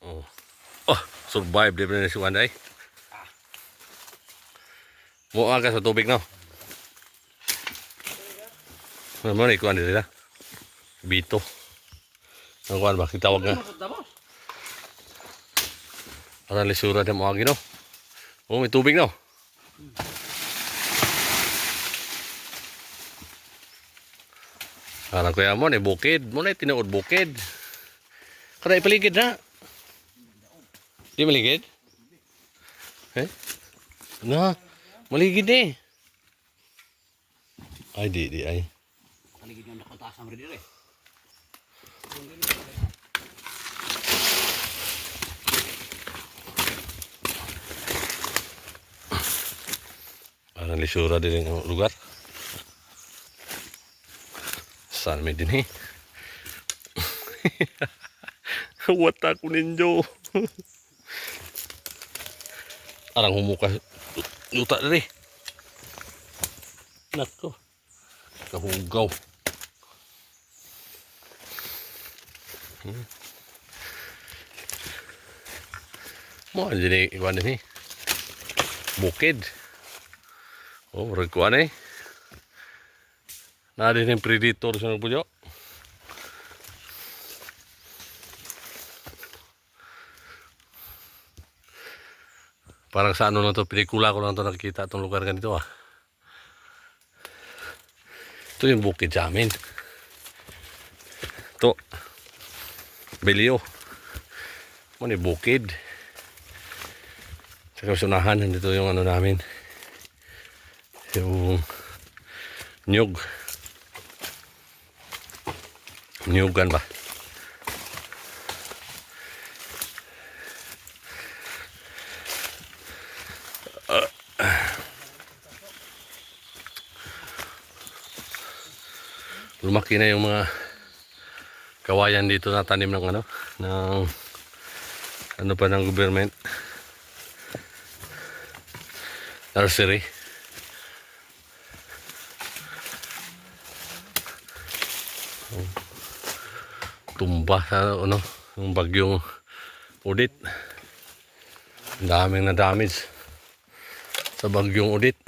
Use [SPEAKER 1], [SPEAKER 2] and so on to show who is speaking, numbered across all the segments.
[SPEAKER 1] Oh. Oh, survive di ba na si Wanday? Muha ka sa tubig no. Ano mo ikuan diri na? Bito. Ang kuan ba kitawag nga. Para lisura na mo agi no. Oh, may tubig no. Parang kuya mo, bukid. Mo na tinuod bukid. Kada ipaligid na. Di maligid? Eh? Na, maligid eh. Ay, di, ay.
[SPEAKER 2] Paligid nga nakuntaas ang rin eh.
[SPEAKER 1] Parang lisura din ang lugar. Saan may din eh. Wata ko ninyo. Arang humuka luta dari. Nako. Kahugaw. Mo jadi iwan ini. Bukid. Oh, rekuan eh. Nah, ada yang predator sana punya. Parang sa ano lang to, pelikula ko lang to nakikita itong lugar ganito ah. Ito yung bukid sa amin. Ito. Belio. Ano yung bukid. Sa kasunahan, nandito yung ano namin. Yung nyug. Nyugan ba? Lumaki na yung mga kawayan dito na tanim ng ano pa ng government nursery. Tumba sa ano yung bagyong Udit. Ang daming na damage sa bagyong Udit.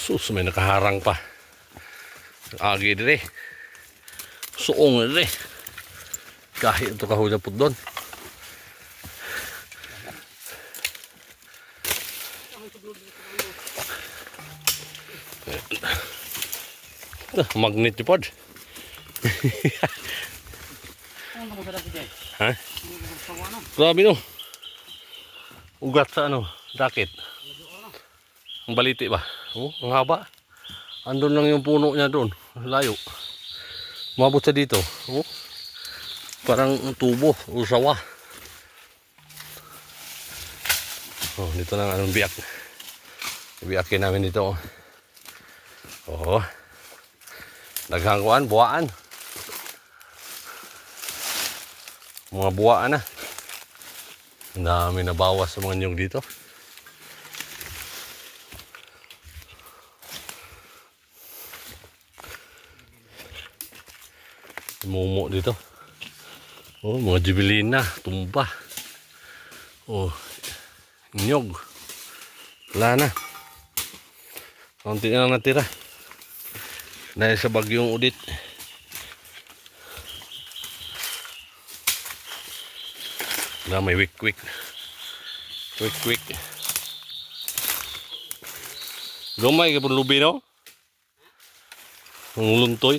[SPEAKER 1] Sus, may nakaharang pa. Agi dire. Suong dire. Kahit ito kahulapot doon. Magnet yung pod. Ha? Grabe no. Ugat sa ano, rakit. Ang baliti ba? Oh, ang haba. Andun lang yung puno niya doon. Layo. Umabot sa dito. Oh. Parang tubo, usawa. Oh, dito lang anong biyak. Biyakin namin dito. Oh. Naghangkuan, buwaan. Mga buwaan na. Ang dami na bawas sa mga nyug dito. Mumo dito. Oh, mga jibilina, tumba. Oh, nyog. Wala na. Kaunti na lang natira. Dahil sa bagyong Udit. Na may wik-wik. Wik-wik. Gamay ka pun lubi no? Ang luntoy.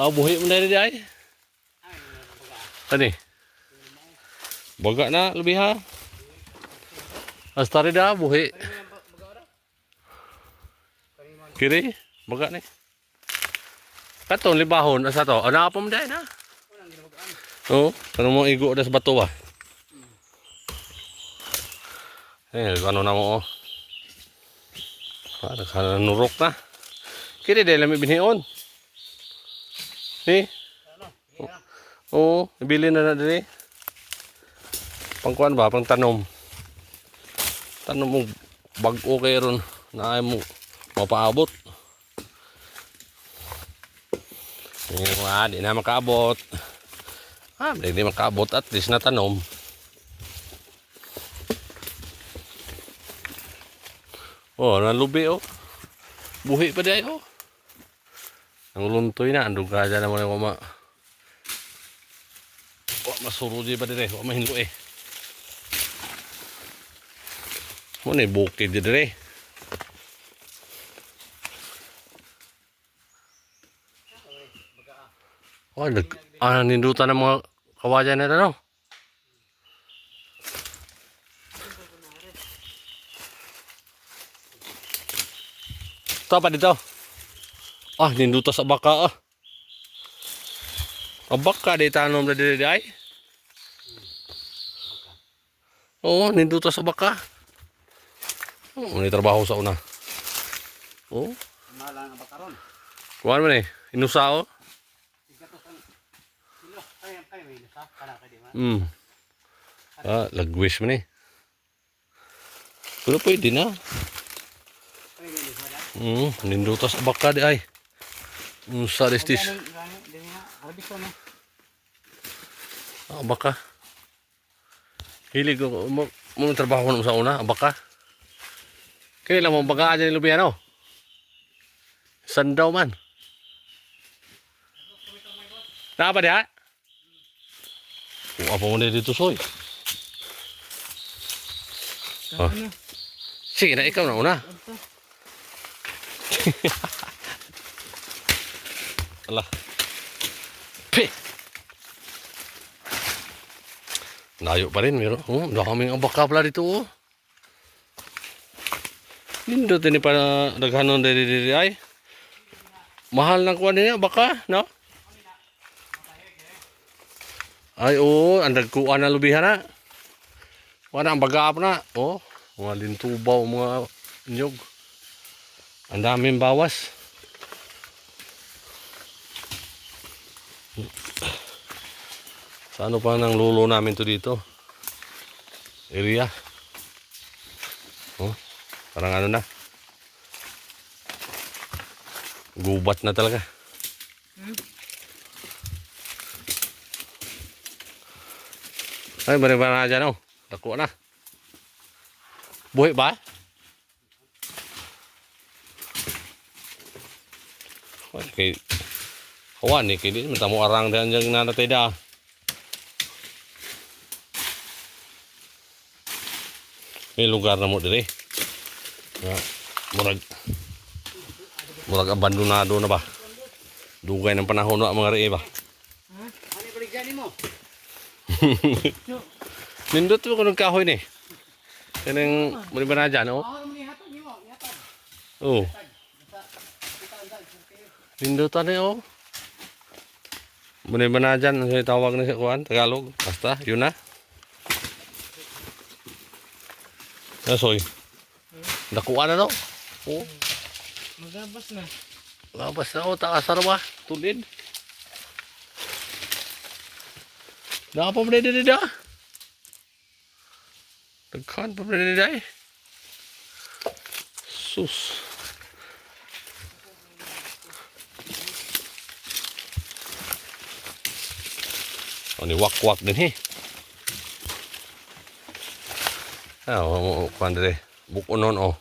[SPEAKER 1] Buhi mo na rin ay. Ano baga na, lubi ha. Hasta rin na, buhi. Kiri, baga na. Katong libahon, asa to? Ano pa mo dahil na? Oo, kano mo igo na sa bato ba? Ano na mo oh. Nurok na. Kiri dahil namin binhiyon. Oo, ibili na dali. Pangkuan ba? Pang tanom. Tanom mo bag-o kayo ron. Na ay mo mapaabot. Di na makaabot. Hindi makaabot, at least natanom. Nalubi buhi pa di ang luntoy na, andun ka dyan naman yung masuro di ba dire, mahinlo muna bukid di dire. Nindutan ng mga kawajan na no. Ito pa dito. Ninduta sa baka baka di tanom na dili ay. Ninduta sa baka. May trabaho sa una.
[SPEAKER 2] Malang ang baka ron.
[SPEAKER 1] Kuhaan mo inusa
[SPEAKER 2] Ay, may nasa. Kana ka di man.
[SPEAKER 1] Lagwis mo pero pwede na.
[SPEAKER 2] Ay, may nasa.
[SPEAKER 1] Ninduta sa baka di ay. Sa restis. Baka. Hilig ko mo trabaho mo sa una, baka. Kailan mo bagaan dyan yung lubiano? Sandaw man. Napa dia? Apa mo na dito soy? Sige na, ikaw na una. Alah. Layo pa rin, meron. Daming ang baka pala dito. Nindot ini para daghanon diri ay. Mahal nang kuan niya baka, no? Ay ang dagkuan na lubihan na. Wala ang bagaap na. Mga lintubaw, mga nyog. Ang daming bawas. Sa ano pa nang lulo namin to dito? Area. Parang ano na. Gubat na talaga. Ay, bari ba na dyan Dako na. Buhi ba? Okay. Kawan ni kini matamo arang dan jang nanatay da. May lugar na mo dire. Murag abandonado na ba? Dugay ng panahon na mga ree ba?
[SPEAKER 2] Ano baligyan mo?
[SPEAKER 1] Nindot mo kung kahoy ni. Kanang muli ba na dyan Nindutan muli ba na dyan? Tawag na sa kuhan, Tagalog. Basta, yun na. Soy. Dakuan na
[SPEAKER 3] Magabas na.
[SPEAKER 1] Labas na taasar ba? Tulid. Napa pa dito dito? Daghan pa dito Sus. Ni wak-wak din kuan dire. Bukunon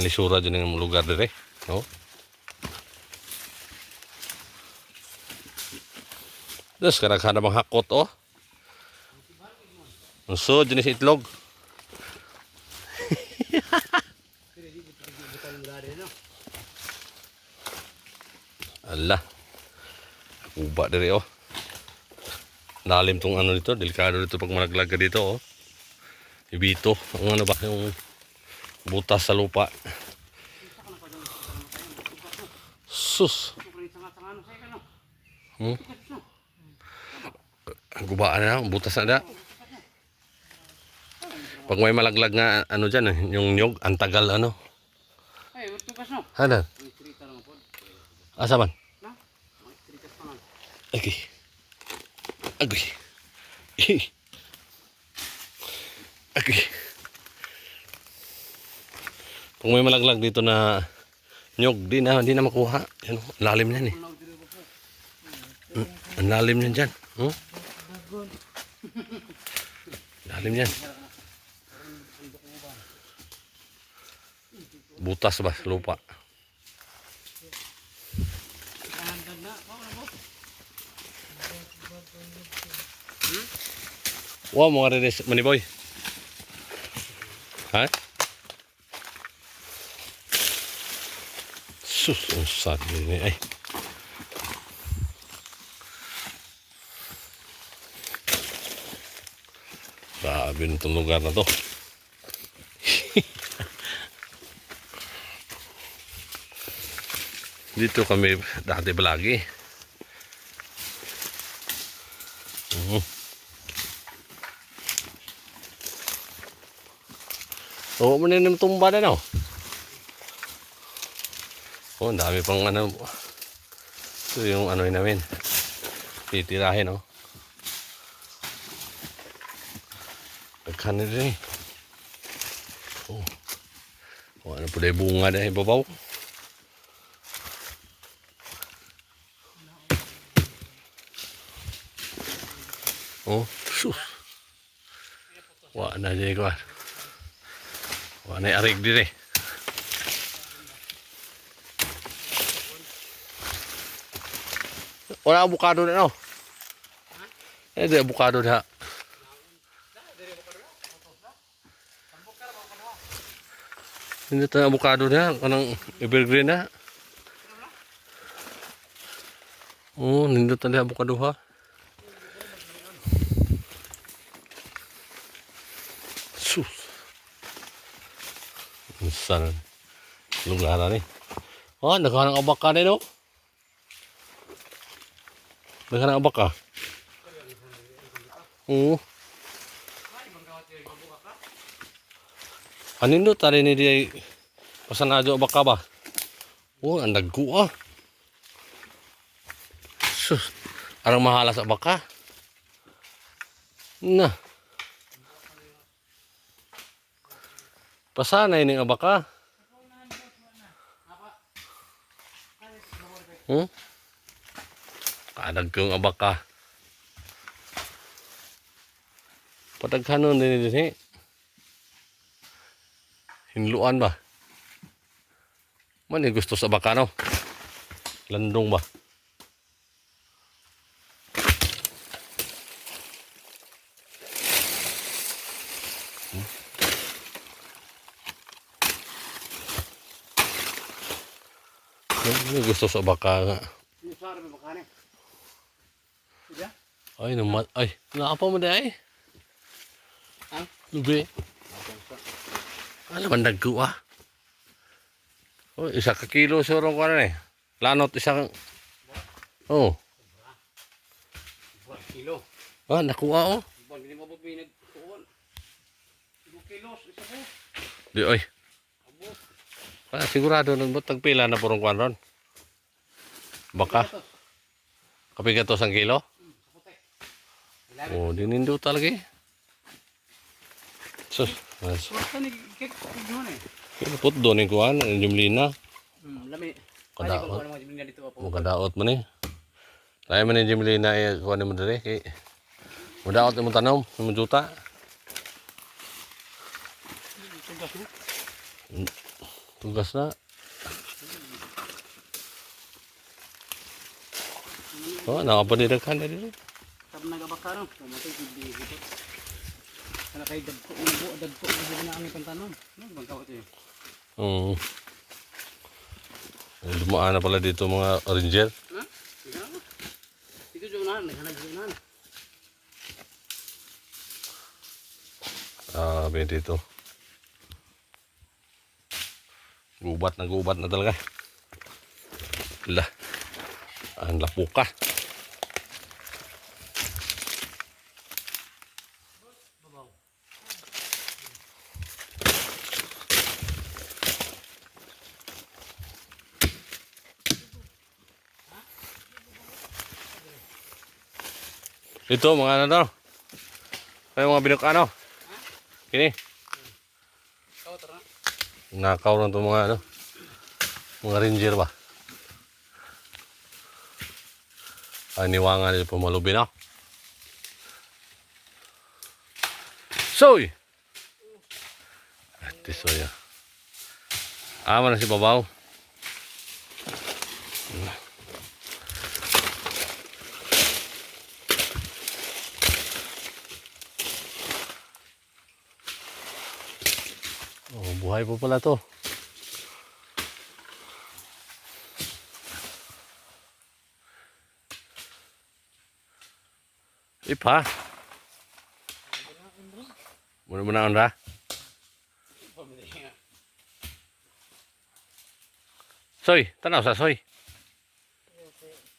[SPEAKER 1] lisura dyan yung lugar dire. Terus kadang-kadang bang hakot so jenis itlog. Allah. Uba dire Lalim tong ano dito, delikado dito pag malaglag ka dito Ibito, ang ano ba yung butas sa lupa. Sus. Gubaan na, butas na da. Pag may malaglag nga ano dyan, yung nyog, ang tagal ano.
[SPEAKER 2] Ay, tugas no.
[SPEAKER 1] Ano? Asa man? Okay. Agoy. Agoy. Kung may malaglag dito na nyog, di na makuha. Yan, lalim yan eh. Ang lalim yan dyan. Lalim yan. Butas ba sa lupa? Wow, mga rinis, maniboy. Ha? Sus, ang sabi ni ay. Grabe nitong lugar na to. Dito kami dati palagi. Oo, maninim tumba na no. Oh, ang dami pang ano. Ito yung ano namin. Titirahin, no. Nagkanin rin eh. Oh. Oh, ano po na yung bunga na ibabaw. Oh, sus. Wah na dyan ko. Wah na arig din eh. Wala avocado na no. Eh, di avocado na. Hindi tayo avocado na. Kanang evergreen na. Oh, nindot tayo avocado ha. Sus. Saan lugar na ni? Oh, naghanang abaka na no? Naghanang abaka? Oo. Anindot tayo ni di pasanadyo abaka ba? Oh, ang nagkuha. Sus. Arang mahalas abaka. Na. Pasanay ning abaka. Kadag kong abaka. Pataghanon din din eh. Hinluan ba? Man gusto sa abaka no? Landong ba? Gusto sa baka nga. Ay, naman. Ay, naapa mo na eh. Lubi. Ano man nagkuha? Oh, isa ka kilo surong ko na eh. Lanot isa kang... Oh.
[SPEAKER 2] Kilo.
[SPEAKER 1] Ah, nakuha oh.
[SPEAKER 2] Hindi mo ba pinagtuon? 2 kilos, isa po.
[SPEAKER 1] Di oy. Ah, sigurado nagbutag pila na purong kwan ron. Baka. Kapag ito 1 kilo? Oh, dinindo talaga eh. Sus.
[SPEAKER 2] Swasta ni kek gimana eh?
[SPEAKER 1] Pinapot doon yung kuhan, ang jumlina.
[SPEAKER 2] Lami.
[SPEAKER 1] Kadaot.
[SPEAKER 2] Dito po.
[SPEAKER 1] Kadaot mo ni. Kaya man yung jumlina eh, kuhan mo dali. Madaot mo tanom, mo juta. Tugas na. Oh, nakapanidaghan na din.
[SPEAKER 2] Sabi nagabaka no, pumatay hindi dito. Kana kay dagko na ang pantanom. Ano bang kawat yun?
[SPEAKER 1] Oo. Dumaan na pala dito mga ranger.
[SPEAKER 2] Ha? Dito jonan, naghanap jonan.
[SPEAKER 1] Ah, ben dito. Gubat na talaga. Lah. Ang lapuka. Ito mga ano daw. Ay mga binok ano. Kini.
[SPEAKER 2] Ikaw, tara.
[SPEAKER 1] Nakaw lang itong mga ano. Mga ranger ba? Ay niwangan nila pumalubi na. Soy! At soy. Ama na si babaw. Oh, buhay pa pala to. Ipa. Muna-muna ra. Soy, tanaw sa soy.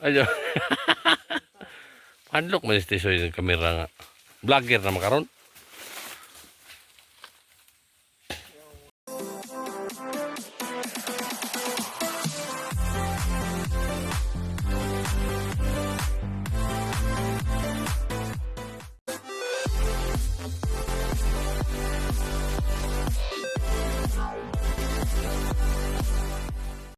[SPEAKER 1] Ayo. Padlock man si soy ng kamera nga. Vlogger na makaron.